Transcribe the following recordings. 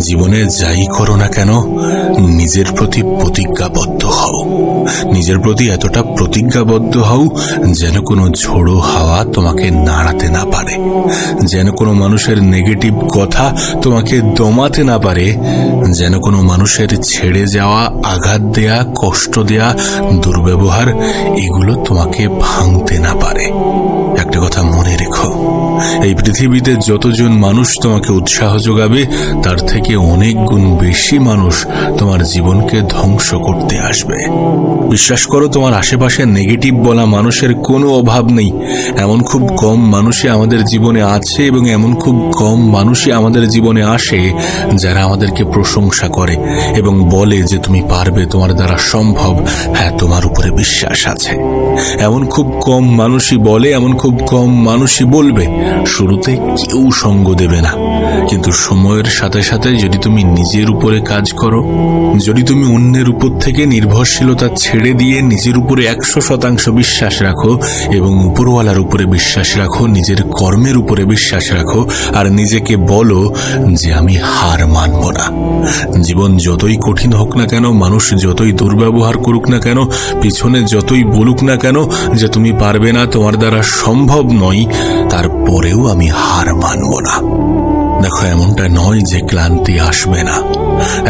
জীবনে যাই করো না কেন নিজের প্রতি প্রতিজ্ঞাবদ্ধ হও। নিজের প্রতি এতটা প্রতিজ্ঞাবদ্ধ হও যেন কোনো ঝোড়ো হাওয়া তোমাকে নাড়াতে না পারে, যেন কোনো মানুষের নেগেটিভ কথা তোমাকে দমাতে না পারে, যেন কোনো মানুষের ছেড়ে যাওয়া, আঘাত দেয়া, কষ্ট দেয়া, দুর্ব্যবহার এগুলো তোমাকে ভাঙতে না পারে। একটা কথা মনে রেখো, এই পৃথিবীতে যতজন মানুষ তোমাকে উৎসাহ যোগাবে তার থেকে অনেক গুণ বেশি মানুষ তোমার জীবনকে ধ্বংস করতে আসবে। বিশ্বাস করো, তোমার আশেপাশে নেগেটিভ বলা মানুষের কোনো অভাব নেই। এমন খুব কম মানুষই আমাদের জীবনে আছে এবং এমন খুব কম মানুষই আমাদের জীবনে আসে যারা আমাদেরকে প্রশংসা করে এবং বলে যে তুমি পারবে, তোমার দ্বারা সম্ভব, হ্যাঁ তোমার উপরে বিশ্বাস আছে। এমন খুব কম মানুষই বলে, এমন খুব কম মানুষই বলবে। শুরুতে কেউ সঙ্গ দেবে না, কিন্তু সময়ের সাথে সাথে যদি তুমি নিজের উপরে কাজ করো, যদি তুমি অন্যের উপর থেকে নির্ভরশীলতা ছেড়ে দিয়ে নিজের উপরে 100% বিশ্বাস রাখো এবং উপরওয়ালার উপরে বিশ্বাস রাখো, নিজের কর্মের উপরে বিশ্বাস রাখো আর নিজেকে বলো যে আমি হার মানব না। জীবন যতই কঠিন হোক না কেন, মানুষ যতই দুর্ব্যবহার করুক না কেন, পিছনে যতই বলুক না কেন যে তুমি পারবে না, তোমার দ্বারা সম্ভব নয়, তারপরেও আমি হার মানব না। দেখো, এমনটা নয় যে ক্লান্তি আসবে না,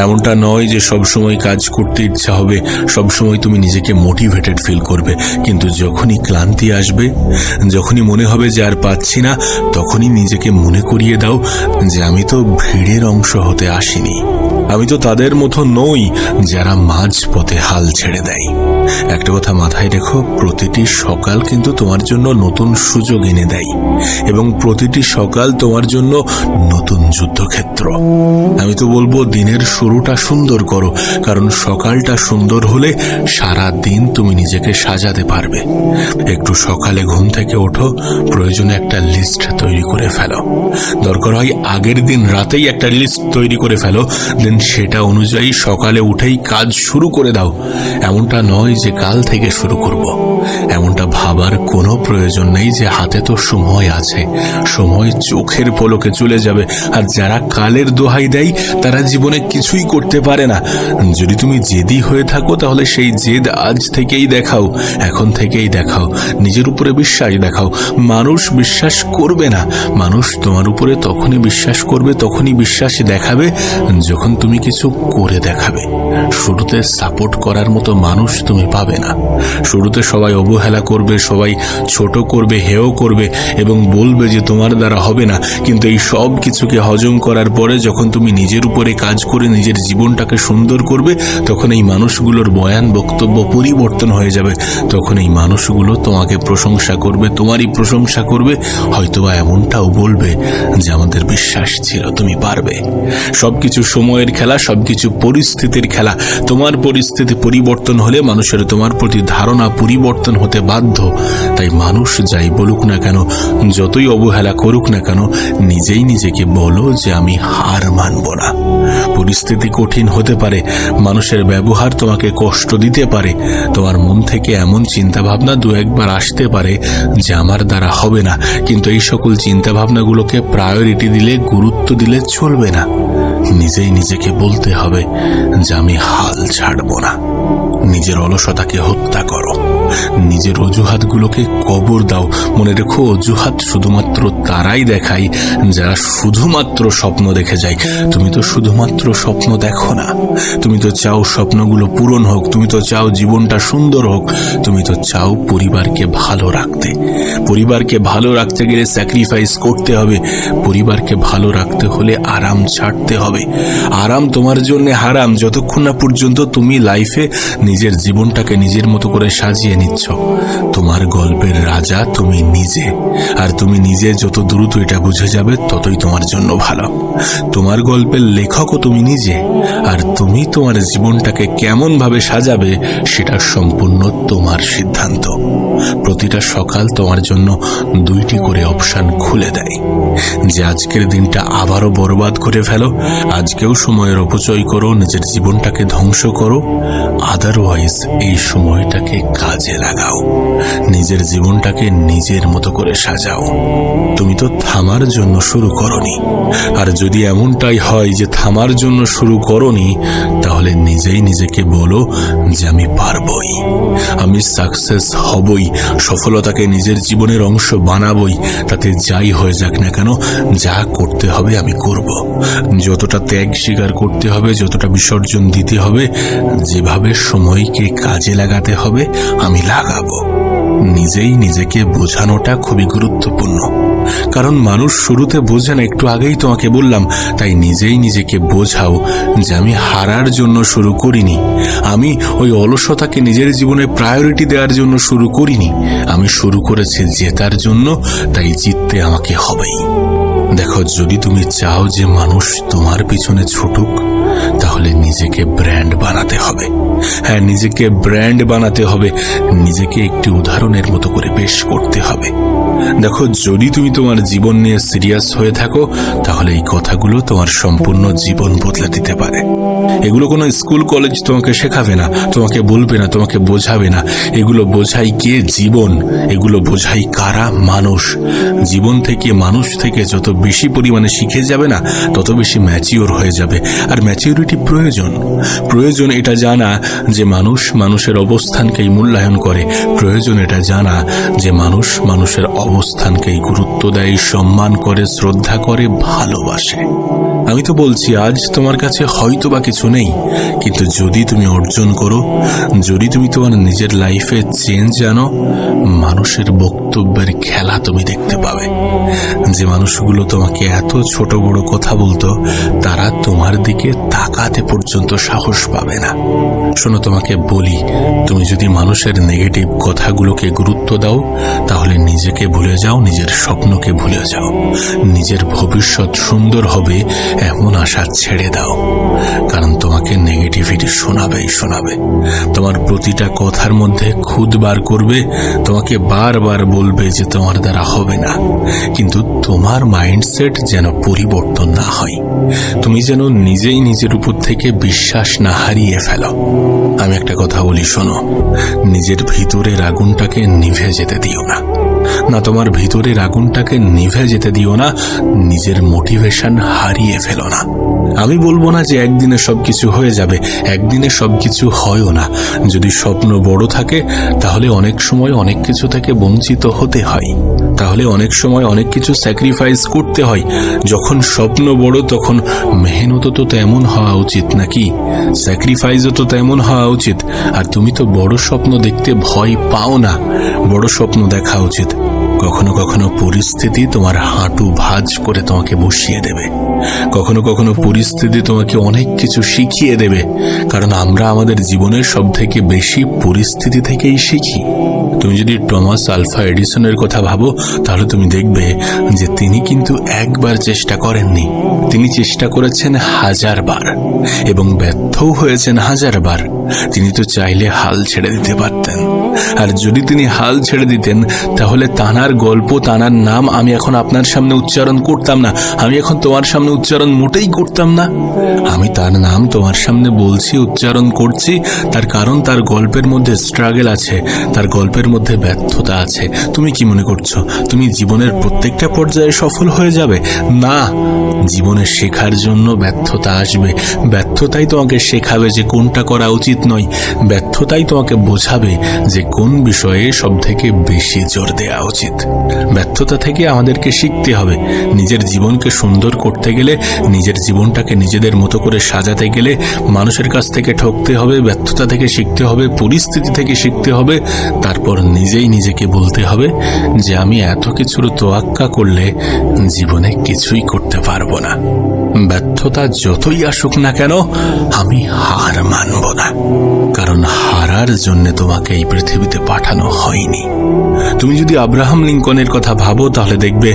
এমনটা নয় যে সবসময় কাজ করতে ইচ্ছা হবে, সবসময় তুমি নিজেকে মোটিভেটেড ফিল করবে। কিন্তু যখনই ক্লান্তি আসবে, যখনই মনে হবে যে আর পাচ্ছি না, তখনই নিজেকে মনে করিয়ে দাও যে আমি তো ভিড়ের অংশ হতে আসিনি, আমি তো তাদের মতো নই যারা মাঝ পথে হাল ছেড়ে দেয়। একটা কথা মাথায় রেখো, প্রতিটি সকাল কিন্তু তোমার জন্য নতুন সুযোগ এনে দেয় এবং প্রতিটি সকাল তোমার জন্য নতুন যুদ্ধক্ষেত্র। আমি তো বলবো দিনের শুরুটা সুন্দর করো, কারণ সকালটা সুন্দর হলে সারা দিন তুমি নিজেকে সাজাতে পারবে। একটু সকালে ঘুম থেকে ওঠো, প্রয়োজনে একটা লিস্ট তৈরি করে ফেলো, দরকার হয় আগের দিন রাতেই একটা লিস্ট তৈরি করে ফেলো, দেন সেটা অনুযায়ী সকালে উঠেই কাজ শুরু করে দাও। এমনটা নয় যে কাল থেকে শুরু করব, এমনটা ভাবার কোনো প্রয়োজন নেই যে হাতে তো সময় আছে, সময় চোখের পলকে চলে যাবে। আর যারা কালের দোহাই দেয় তারা জীবনে কিছুই করতে পারে না। যদি তুমি জেদি হয়ে থাকো তাহলে সেই জেদ আজ থেকেই দেখাও, এখন থেকেই দেখাও, নিজের উপরে বিশ্বাস দেখাও। মানুষ বিশ্বাস করবে না, মানুষ তোমার উপরে তখনই বিশ্বাস করবে, তখনই বিশ্বাস দেখাবে যখন তুমি কিছু করে দেখাবে। শুরুতে সাপোর্ট করার মতো মানুষ তুমি পাবে না। শুরুতে সবাই অবহেলা করবে, সবাই ছোট করবে, হেয় করবে এবং বলবে যে তোমার দ্বারা হবে না। কিন্তু এই সব কিছুকে হজম করার পরে যখন তুমি নিজের উপরে কাজ করে নিজের জীবনটাকে সুন্দর করবে, তখন এই মানুষগুলোর বয়ান বক্তব্য পরিবর্তন হয়ে যাবে। তখন এই মানুষগুলো তোমাকে প্রশংসা করবে, তোমারই প্রশংসা করবে, হয়তোবা এমনটাও বলবে যে আমাদের বিশ্বাস ছিল তুমি পারবে। সবকিছু সময়ের খেলা, সবকিছু পরিস্থিতির খেলা। তোমার পরিস্থিতি পরিবর্তন হলে মানুষের তোমার প্রতি ধারণা পরিবর্তন হতে বাধ্য। তাই মানুষ যাই বলুক না কেন, যতই অবহেলা করুক না কেন, নিজেই নিজেকে বলো যে আমি হার মানব না। পরিস্থিতি কঠিন হতে পারে, মানুষের ব্যবহার তোমাকে কষ্ট দিতে পারে, তোমার মন থেকে এমন চিন্তাভাবনা দু একবার আসতে পারে যে আমার দ্বারা হবে না, কিন্তু এই সকল চিন্তাভাবনাগুলোকে প্রায়োরিটি দিলে, গুরুত্ব দিলে চলবে না। নিজেই নিজেকে বলতে হবে যে আমি হাল ছাড়ব না। নিজের অলসতাকে হত্যা করো, নিজের অজুহাতগুলোকে কবর দাও। মনে রেখো, অজুহাত শুধুমাত্র তারাই দেখায় যারা শুধুমাত্র স্বপ্ন দেখে যায়। তুমি তো শুধুমাত্র স্বপ্ন দেখো না, তুমি তো চাও স্বপ্নগুলো পূরণ হোক, তুমি তো চাও জীবনটা সুন্দর হোক, তুমি তো চাও পরিবারকে ভালো রাখতে। পরিবারকে ভালো রাখতে গেলে স্যাক্রিফাইস করতে হবে, পরিবারকে ভালো রাখতে হলে আরাম ছাড়তে হবে। আরাম তোমার জন্য হারাম যতক্ষণ না পর্যন্ত তুমি লাইফে নিজের জীবনটাকে নিজের মতো করে সাজিয়ে নিচ্ছ। তোমার গল্পের রাজা তুমি নিজে, আর তুমি নিজে যত দ্রুত এটা বুঝে যাবে ততই তোমার জন্য ভালো। তোমার গল্পের লেখকও তুমি নিজে, আর তুমি তোমার জীবনটাকে কেমন ভাবে সাজাবে সেটা সম্পূর্ণ তোমার সিদ্ধান্ত। প্রতিটা সকাল তোমার জন্য 2টি করে অপশন খুলে দেয়। যে আজকের দিনটা আবারও বরবাদ করে ফেলো, আজকেও সময়ের অপচয় করো, নিজের জীবনটাকে ধ্বংস করো। আদারওয়াইজ এই সময়টাকে কাজে লাগাও, নিজের জীবনটাকে নিজের মতো করে সাজাও। তুমি তো থামার জন্য শুরু করনি, আর যদি এমনটাই হয় যে থামার জন্য শুরু করনি, তাহলে নিজেই নিজেকে বলো যে আমি পারবই, আমি সাকসেস হবই, সফলতাকে নিজের জীবনের অংশ বানাবই। তাতে যাই হয়ে যাক না কেন, যা করতে হবে আমি করব। যতটা ত্যাগ স্বীকার করতে হবে, যতটা বিসর্জন দিতে হবে, যেভাবে সময়কে কাজে লাগাতে হবে আমি লাগাবো। নিজেই নিজেকে বোঝানোটা খুবই গুরুত্বপূর্ণ, কারণ মানুষ শুরুতে বোঝে না, একটু আগেই তোমাকে বললাম। তাই নিজেই নিজেকে বোঝাও যে আমি হারার জন্য শুরু করিনি, আমি ওই অলসতাকে নিজের জীবনে প্রায়োরিটি দেওয়ার জন্য শুরু করিনি, আমি শুরু করেছি জেতার জন্য, তাই জিততে আমাকে হবেই। দেখো, যদি তুমি চাও যে মানুষ তোমার পিছনে ছুটুক, তাহলে নিজেকে ব্র্যান্ড বানাতে হবে। হ্যাঁ, নিজেকে ব্র্যান্ড বানাতে হবে, নিজেকে একটি উদাহরণের মতো করে পেশ করতে হবে। দেখো, যদি তুমি তোমার জীবন নিয়ে সিরিয়াস হয়ে থাকো, তাহলে এই কথাগুলো তোমার সম্পূর্ণ জীবন বদলে দিতে পারে। এগুলো কোনো স্কুল কলেজ তোমাকে শেখাবে না, তোমাকে বলবে না, তোমাকে বোঝাবে না। এগুলো বোঝাই কে? জীবন। এগুলো বোঝাই কারা? মানুষ। জীবন থেকে, মানুষ থেকে যত বেশি পরিমাণে শিখে যাবে না, তত বেশি ম্যাচিওর হয়ে যাবে। আর ম্যাচিওরিটি প্রয়োজন এটা জানা যে মানুষ মানুষের অবস্থানকেই মূল্যায়ন করে। প্রয়োজন এটা জানা যে মানুষ মানুষের অবস্থানকেই গুরুত্ব দেয়, সম্মান করে, শ্রদ্ধা করে, ভালোবাসে। আমি তো বলছি, আজ তোমার কাছে হয়তো বা কিছু নেই, কিন্তু যদি তুমি অর্জন করো, যদি তুমি তোমার নিজের লাইফে চেঞ্জ আনো, মানুষের বক্তব্যের খেলা তুমি দেখতে পাবে। যে মানুষগুলো তোমাকে এত ছোট বড় কথা বলতো, তারা তোমার দিকে তাকাতে পর্যন্ত সাহস পাবে না। শোনো, তোমাকে বলি, তুমি যদি মানুষের নেগেটিভ কথাগুলোকে গুরুত্ব দাও, তাহলে নিজেকে ভুলে যাও, নিজের স্বপ্নকে ভুলে যাও। নিজের ভবিষ্যৎ সুন্দর হবে এমন আশা ছেড়ে দাও, কারণ তোমাকে নেগেটিভিটি শোনাবে। তোমার প্রতিটা কথার মধ্যে খুদ বার করবে, তোমাকে বারবার বলবে যে তোমার দ্বারা হবে না। কিন্তু তোমার মাইন্ডসেট যেন পরিবর্তন না হয়, তুমি যেন নিজেই নিজের উপর থেকে বিশ্বাস না হারিয়ে ফেলো। আমি একটা কথা বলি, শোনো, নিজের ভিতরের আগুনটাকে নিভে যেতে দিও না। তোমার ভিতরের আগুনটাকে নিভে যেতে দিও না, নিজের মোটিভেশন হারিয়ে ফেলো না। আমি বলবো না যে একদিনে সবকিছু হয়ে যাবে, একদিনে সবকিছু হয়ও না। যদি স্বপ্ন বড় থাকে, তাহলে অনেক সময় অনেক কিছু থেকে বঞ্চিত হতে হয়, তাহলে অনেক সময় অনেক কিছু স্যাক্রিফাইস করতে হয়। যখন স্বপ্ন বড়, তখন মেহনত তো তেমন হওয়া উচিত, নাকি স্যাক্রিফাইসও তো তেমন হওয়া উচিত। আর তুমি তো বড় স্বপ্ন দেখতে ভয় পাও না, বড় স্বপ্ন দেখা উচিত। কখনো কখনো পরিস্থিতি তোমার হাঁটু ভাঁজ করে তোমাকে বসিয়ে দেবে, কখনো কখনো পরিস্থিতি তোমাকে অনেক কিছু শিখিয়ে দেবে, কারণ আমরা আমাদের জীবনের সব থেকে বেশি পরিস্থিতি থেকেই শিখি। তুমি যদি টমাস আলভা এডিসনের কথা ভাবো, তাহলে তুমি দেখবে যে তিনি কিন্তু একবার চেষ্টা করেননি, তিনি চেষ্টা করেছেন 1000 বার এবং ব্যর্থও হয়েছেন 1000 বার। তিনি তো চাইলে হাল ছেড়ে দিতে পারতেন, আর যদি তিনি হাল ছেড়ে দিতেন, তাহলে তানার গল্প, তানার নাম আমি এখন আপনার সামনে উচ্চারণ করতাম না, আমি এখন তোমার সামনে উচ্চারণ মোটেই করতাম না। আমি তার নাম তোমার সামনে বলছি, উচ্চারণ করছি, তার কারণ তার গল্পের মধ্যে স্ট্রাগল আছে, তার গল্পের মধ্যে ব্যর্থতা আছে। তুমি কি মনে করছো তুমি জীবনের প্রত্যেকটা পর্যায়ে সফল হয়ে যাবে? না, জীবনে শেখার জন্য ব্যর্থতা আসবে। ব্যর্থতাই তোমাকে শেখাবে যে কোনটা করা উচিত নয়, ব্যর্থতাই তোমাকে বোঝাবে যে কোন বিষয়ে সব থেকে বেশি জোর দেওয়া উচিত। ব্যর্থতা থেকে আমাদেরকে শিখতে হবে। নিজের জীবনকে সুন্দর করতে গেলে, নিজের জীবনটাকে নিজেদের মতো করে সাজাতে গেলে মানুষের কাছ থেকে ঠকতে হবে, ব্যর্থতা থেকে শিখতে হবে, পরিস্থিতি থেকে শিখতে হবে। তারপর নিজেই নিজেকে বলতে হবে যে আমি এত কিছুর তোয়াক্কা করলে জীবনে কিছুই করতে পারবো না। ব্যর্থতা যতই আসুক না কেন, আমি হার মানব না, কারণ হারার জন্য তোমাকে এই পৃথিবীতে পাঠানো হয়নি। তুমি যদি আব্রাহাম লিঙ্কনের কথা ভাবো, তাহলে দেখবে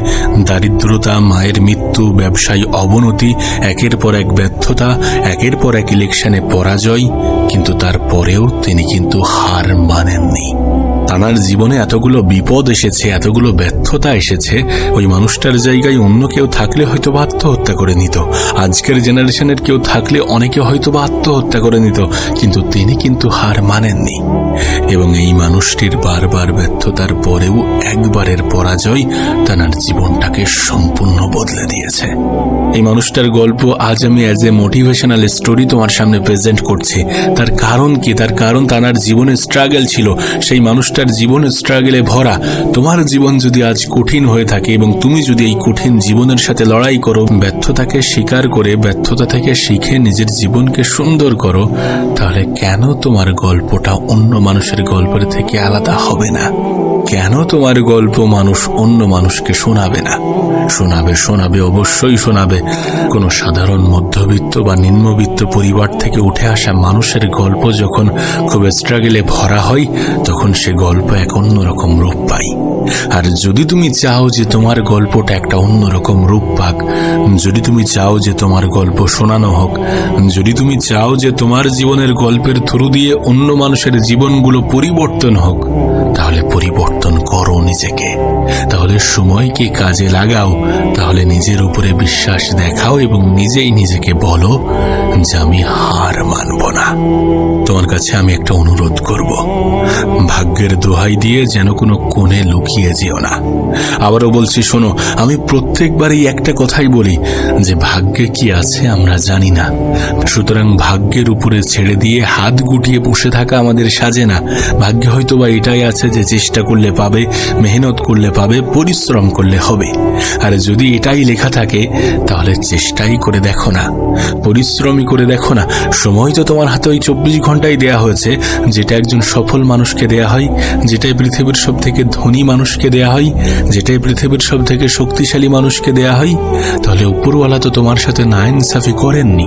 দারিদ্রতা, মায়ের মৃত্যু, ব্যবসায়ী অবনতি, একের পর এক ব্যর্থতা, একের পর এক ইলেকশনে পরাজয়, কিন্তু তারপরেও তিনি কিন্তু হার মানেননি। তানার জীবনে এতগুলো বিপদ এসেছে, এতগুলো ব্যর্থতা এসেছে, ওই মানুষটার জায়গায় অন্য কেউ থাকলে হয়তো বা আত্মহত্যা করে নিত। আজকের জেনারেশনের কেউ থাকলে অনেকে হয়তো বা আত্মহত্যা করে নিত, কিন্তু তিনি কিন্তু হার মানেননি। এবং এই মানুষটির বারবার ব্যর্থতার পরেও একবারের পরাজয় তানার জীবনটাকে সম্পূর্ণ বদলে দিয়েছে। এই মানুষটার গল্প আজ আমি অ্যাজ এ মোটিভেশনাল স্টোরি তোমার সামনে প্রেজেন্ট করছি। তার কারণ কি? তার কারণ তানার জীবনে স্ট্রাগল ছিল। সেই মানুষটার জীবন স্ট্রাগলে ভরা। তোমার জীবন যদি আজ কঠিন হয়ে থাকে এবং তুমি যদি এই কঠিন জীবনের সাথে লড়াই করো, ব্যর্থতাকে স্বীকার করে ব্যর্থতা থেকে শিখে নিজের জীবনকে সুন্দর করো, তাহলে কেন তোমার গল্পটা অন্য মানুষের গল্পের থেকে আলাদা হবে না? কেন তোমার গল্প মানুষ অন্য মানুষকে শোনাবে না? শোনাবে, অবশ্যই শোনাবে। কোনো সাধারণ মধ্যবিত্ত বা নিম্নবিত্ত পরিবার থেকে উঠে আসা মানুষের গল্প যখন খুব স্ট্রাগলে ভরা হয়, তখন সে গল্প এক অন্যরকম রূপ পায়। আর যদি তুমি চাও যে তোমার গল্পটা একটা অন্যরকম রূপ পাক, যদি তুমি চাও যে তোমার গল্প শোনানো হোক, যদি তুমি চাও যে তোমার জীবনের গল্পের থ্রু দিয়ে অন্য মানুষের জীবনগুলো পরিবর্তন হোক, তাহলে পরিবর্তন করো নিজেকে। তাহলে সময়কে কাজে লাগাও, তাহলে নিজের উপরে বিশ্বাস দেখাও এবং নিজেই নিজেকে বলো যে আমি হার মানব না। তোমার কাছে আমি একটা অনুরোধ করব, ভাগ্যের দোহাই দিয়ে যেন কোনো কোণে লুকিয়ে যেও না। আবারও বলছি, শোনো, আমি প্রত্যেকবারই একটা কথাই বলি যে ভাগ্যে কি আছে আমরা জানি না, সুতরাং ভাগ্যের উপরে ছেড়ে দিয়ে হাত গুটিয়ে বসে থাকা আমাদের সাজে না। ভাগ্যে হয়তো বা এটাই আছে যে চেষ্টা করলে পাবে, মেহনত করলে পাবে, পরিশ্রম করলে হবে। আর যদি এটাই লেখা থাকে তাহলে চেষ্টাই করে দেখো না, পরিশ্রমই করে দেখো না। সময় তো তোমার হাতে ওই 24 ঘন্টাই দেয়া হয়েছে, যেটা একজন সফল মানুষকে দেয়া হয়, যেটাই পৃথিবীর সব থেকে ধনী মানুষকে দেয়া হয়, যেটাই পৃথিবীর সব থেকে শক্তিশালী মানুষকে দেয়া হয়। তাহলে উপরওয়ালা তো তোমার সাথে নাইনসাফি করেননি।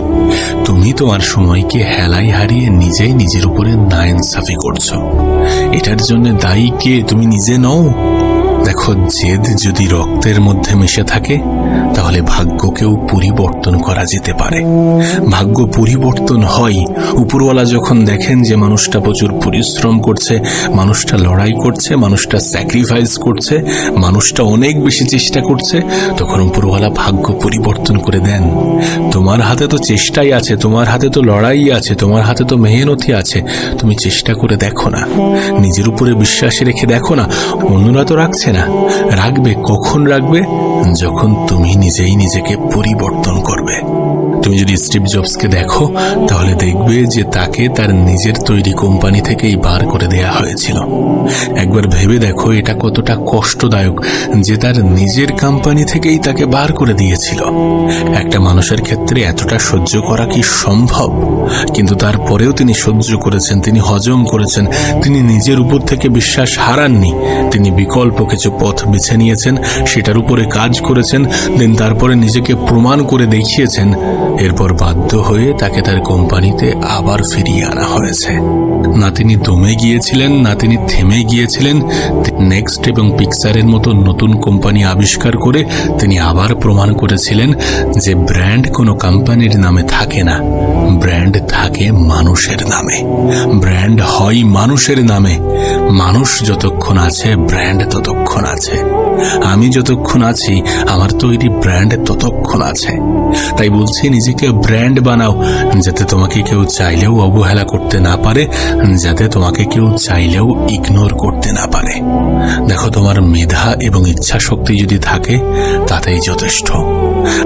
তুমি তোমার সময়কে হেলায় হারিয়ে নিজেই নিজের উপরে নাইনসাফি করছো। এটার জন্য দায়ী কে? তুমি নিজে নও। দেখো, জেদ যদি রক্তের মধ্যে মিশে থাকে তাহলে ভাগ্যকেও পরিবর্তন করা যেতে পারে। ভাগ্য পরিবর্তন হয় উপরওয়ালা যখন দেখেন যে মানুষটা প্রচুর পরিশ্রম করছে, মানুষটা লড়াই করছে, মানুষটা স্যাক্রিফাইস করছে, মানুষটা অনেক বেশি চেষ্টা করছে, তখন উপরওয়ালা ভাগ্য পরিবর্তন করে দেন। তোমার হাতে তো চেষ্টাই আছে, তোমার হাতে তো লড়াই আছে, তোমার হাতে তো মেহনতি আছে। তুমি চেষ্টা করে দেখো না, নিজের উপরে বিশ্বাস রেখে দেখো না। অন্যরা তো রাখছে না, রাখবে। কখন রাখবে? যখন তুমি নিজেই নিজেকে পরিবর্তন করবে। তুমি যদি স্টিভ জবসকে দেখো তাহলে দেখবে যে তাকে তার নিজের তৈরি কোম্পানি থেকেই বার করে দেয়া হয়েছিল। একবার ভেবে দেখো এটা কতটা কষ্টদায়ক যে তার নিজের কোম্পানি থেকেই তাকে বার করে দিয়েছিল। একটা মানুষের ক্ষেত্রে এতটা সহ্য করা কি সম্ভব? কিন্তু তারপরেও তিনি সহ্য করেছেন, তিনি হজম করেছেন, তিনি নিজের উপর থেকে বিশ্বাস হারাননি। তিনি বিকল্প কিছু পথ বেছে নিয়েছেন, সেটার উপরে কাজ করেছেন, দেন তারপরে নিজেকে প্রমাণ করে দেখিয়েছেন। এরপর বাধ্য হয়ে তাকে তার কোম্পানিতে আবার ফিরিয়ে আনা হয়েছে। না তিনি দমে গিয়েছিলেন, না তিনি থেমে গিয়েছিলেন। নেক্সট এবং পিক্সারের মতো নতুন কোম্পানি আবিষ্কার করে তিনি আবার প্রমাণ করেছিলেন যে ব্র্যান্ড কোনো কোম্পানির নামে থাকে না, ব্র্যান্ড থাকে মানুষের নামে। ব্র্যান্ড হয় মানুষের নামে। মানুষ যতক্ষণ আছে ব্র্যান্ড ততক্ষণ আছে। আমি যতক্ষণ আছি আমার তৈরি ব্র্যান্ড ততক্ষণ আছে। তাই বলছি, নিজেকে ব্র্যান্ড বানাও, যাতে তোমাকে কেউ চাইলেও অবহেলা করতে না পারে, যাতে তোমাকে কেউ চাইলেও ইগনোর করতে না পারে। দেখো, তোমার মেধা এবং ইচ্ছা শক্তি যদি থাকে তাতেই যথেষ্ট।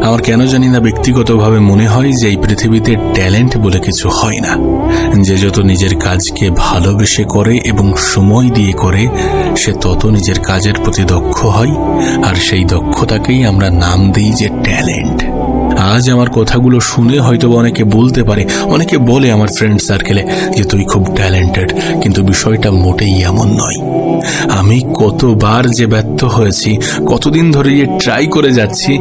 আমার কেন জানি না ব্যক্তিগতভাবে মনে হয় যে এই পৃথিবীতে ট্যালেন্ট বলে কিছু হয় না। যে যত নিজের কাজকে ভালোবেসে করে এবং সময় দিয়ে করে, সে তত নিজের কাজের প্রতি দক্ষ হয়, আর সেই দক্ষতাকেই আমরা নাম দিই যে ট্যালেন্ট। আজ আমার কথাগুলো শুনে হয়তো অনেকে বলতে পারে, অনেকে বলে আমার ফ্রেন্ড সার্কেলে যে তুই খুব ট্যালেন্টেড, কিন্তু বিষয়টা মোটেই এমন নয়। আমি কতবার যে ব্যর্থ হয়েছি, কতদিন ধরে যে ট্রাই করে যাচ্ছি,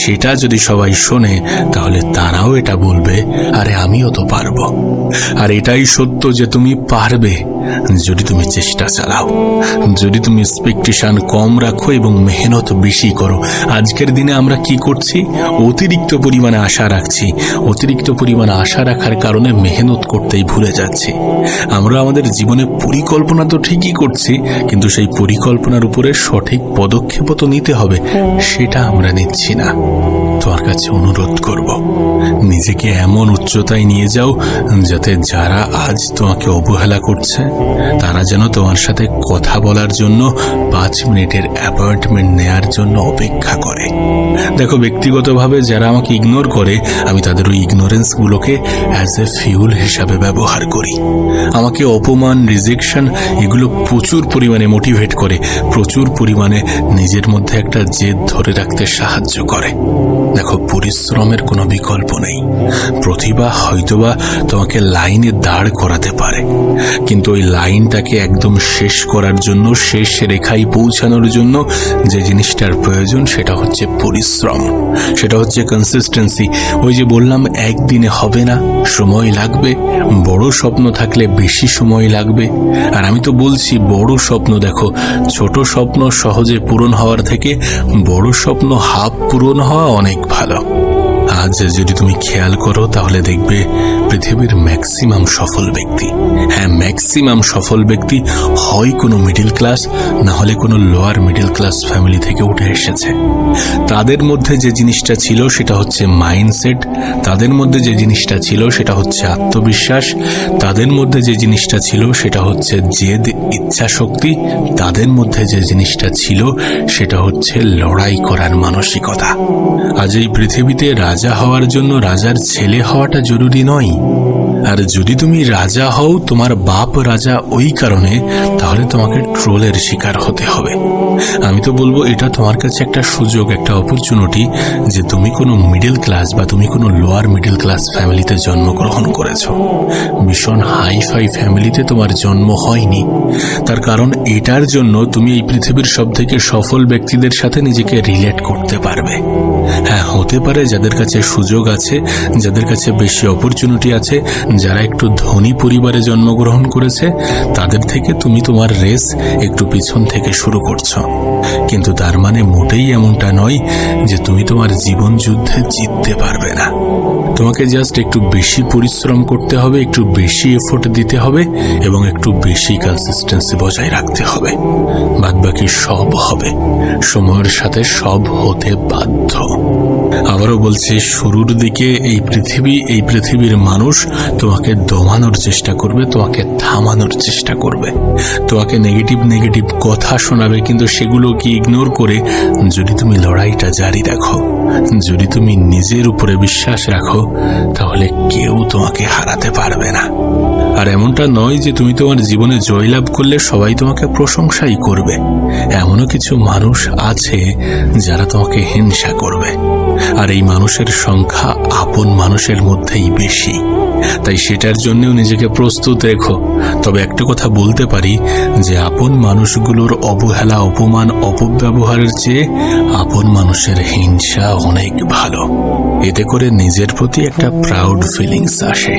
সেটা যদি সবাই শোনে তাহলে তারাও এটা বলবে, আরে আমিও তো পারবো। আর এটাই সত্য যে তুমি পারবে যদি তুমি চেষ্টা চালাও, যদি তুমি এক্সপেকটেশন কম রাখো এবং মেহনত বেশি করো। আজকের দিনে আমরা কি করছি? অতিরিক্ত পরিমাণে আশা রাখছি। অতিরিক্ত পরিমাণে আশা রাখার কারণে মেহনত করতেই ভুলে যাচ্ছি। আমরা আমাদের জীবনে পরিকল্পনা তো ঠিকই করছি, কিন্তু সেই পরিকল্পনার উপরে সঠিক পদক্ষেপ তো নিতে হবে, সেটা আমরা নিচ্ছি না। তোমার কাছে অনুরোধ করব, নিজেকে এমন উচ্চতায় নিয়ে যাও যাতে যারা আজ তোমাকে অবহেলা করছে তারা যেন তোমার সাথে কথা বলার জন্য 5 মিনিটের অ্যাপয়েন্টমেন্ট নেয়ার জন্য অপেক্ষা করে। দেখো, ব্যক্তিগতভাবে যারা আমাকে ইগনোর করে, আমি তাদের ওই ইগনোরেন্স গুলোকে অ্যাজ এ ফিউল হিসাবে ব্যবহার করি। আমাকে অপমান, রিজেকশন এগুলো প্রচুর পরিমাণে মোটিভেট করে, প্রচুর পরিমাণে নিজের মধ্যে একটা জেদ ধরে রাখতে সাহায্য করে। দেখো, পরিশ্রমের কোনো বিকল্প নেই। প্রতিভা হয়তোবা তোমাকে লাইনে দাঁড় করাতে পারে, কিন্তু ওই লাইনটাকে একদম শেষ করার জন্য, শেষ রেখায় পৌঁছানোর জন্য যে জিনিসটার প্রয়োজন সেটা হচ্ছে পরিশ্রম, সেটা হচ্ছে কনসিস্টেন্সি। ওই যে বললাম, একদিনে হবে না, সময় লাগবে। বড় স্বপ্ন থাকলে বেশি সময় লাগবে। আর আমি তো বলছি, বড় স্বপ্ন দেখো, ছোট স্বপ্ন সহজে পূরণ হওয়ার থেকে বড় স্বপ্ন হাফ পূরণ হওয়া অনেক ভালো। আজ যদি তুমি খেয়াল করো তাহলে দেখবে পৃথিবীর ম্যাক্সিমাম সফল ব্যক্তি, হ্যাঁ ম্যাক্সিমাম সফল ব্যক্তি হয় কোনো মিডল ক্লাস, না হলে কোনো লোয়ার মিডল ক্লাস ফ্যামিলি থেকে উঠে এসেছে। তাদের মধ্যে যে জিনিসটা ছিল সেটা হচ্ছে মাইন্ডসেট, তাদের মধ্যে যে জিনিসটা ছিল সেটা হচ্ছে আত্মবিশ্বাস, তাদের মধ্যে যে জিনিসটা ছিল সেটা হচ্ছে জেদ, ইচ্ছা শক্তি, তাদের মধ্যে যে জিনিসটা ছিল সেটা হচ্ছে লড়াই করার মানসিকতা। আজ এই পৃথিবীতে রাজা হওয়ার জন্য রাজার ছেলে হওয়াটা জরুরি নয়। আর যদি তুমি রাজা হও, তোমার বাপ রাজা ওই কারণে, তাহলে তোমাকে ট্রোলের শিকার হতে হবে। আমি তো বলবো এটা তোমার কাছে একটা সুযোগ, একটা অপরচুনিটি যে তুমি কোনো মিডল ক্লাস বা তুমি কোনো লোয়ার মিডল ক্লাস ফ্যামিলিতে জন্মগ্রহণ করেছো। ভীষণ হাইফাই ফ্যামিলিতে তোমার জন্ম হয়নি। তার কারণ এটার জন্য তুমি এই পৃথিবীর সব থেকে সফল ব্যক্তিদের সাথে নিজেকে রিলেট করতে পারবে। হ্যাঁ, হতে পারে যাদের কাছে সুযোগ আছে, যাদের কাছে বেশি অপরচুনিটি আছে, যারা একটু ধনী পরিবারে জন্মগ্রহণ করেছে, তাদের থেকে তুমি তোমার রেস একটু পিছন থেকে শুরু করছো। কিন্তু তার মানে মোটেই এমনটা নয় যে তুমি তোমার জীবন যুদ্ধে জিততে পারবে না। তোমাকে জাস্ট একটু বেশি পরিশ্রম করতে হবে, একটু বেশি এফোর্ট দিতে হবে এবং একটু বেশি কনসিস্টেন্সি বজায় রাখতে হবে। বাদবাকি সব হবে, সময়ের সাথে সব হতে বাধ্য। আবারও বলছি, শুরুর দিকে এই পৃথিবীর মানুষ তোমাকে দমানোর চেষ্টা করবে, তোমাকে থামানোর চেষ্টা করবে, তোমাকে নেগেটিভ কথা শোনাবে, কিন্তু সেগুলোকে ইগনোর করে যদি তুমি লড়াইটা জারি রাখো, যদি তুমি নিজের উপরে বিশ্বাস রাখো, তাহলে কেউ তোমাকে হারাতে পারবে না। আর এমনটা নয় যে তুমি তোমার জীবনে জয়লাভ করলে সবাই তোমাকে প্রশংসাই করবে। এমনও কিছু মানুষ আছে যারা তোমাকে হিংসা করবে, আর এই মানুষের সংখ্যা আপন মানুষের মধ্যেই বেশি। তাই সেটার জন্যও নিজেকে প্রস্তুত রেখো। তবে একটা কথা বলতে পারি যে আপন মানুষগুলোর অবহেলা, অপমান, অপব্যবহারের চেয়ে আপন মানুষের হিংসা অনেক ভালো। এতে করে নিজের প্রতি একটা প্রাউড ফিলিংস আসে।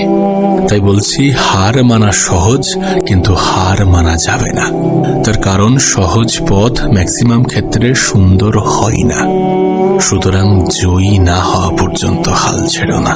তাই বলছি, হার মানা সহজ, কিন্তু হার মানা যাবে না। তার কারণ সহজ পথ ম্যাক্সিমাম ক্ষেত্রে সুন্দর হয় না। সুতরাং জয়ী না হওয়া পর্যন্ত হাল ছেড়ো না।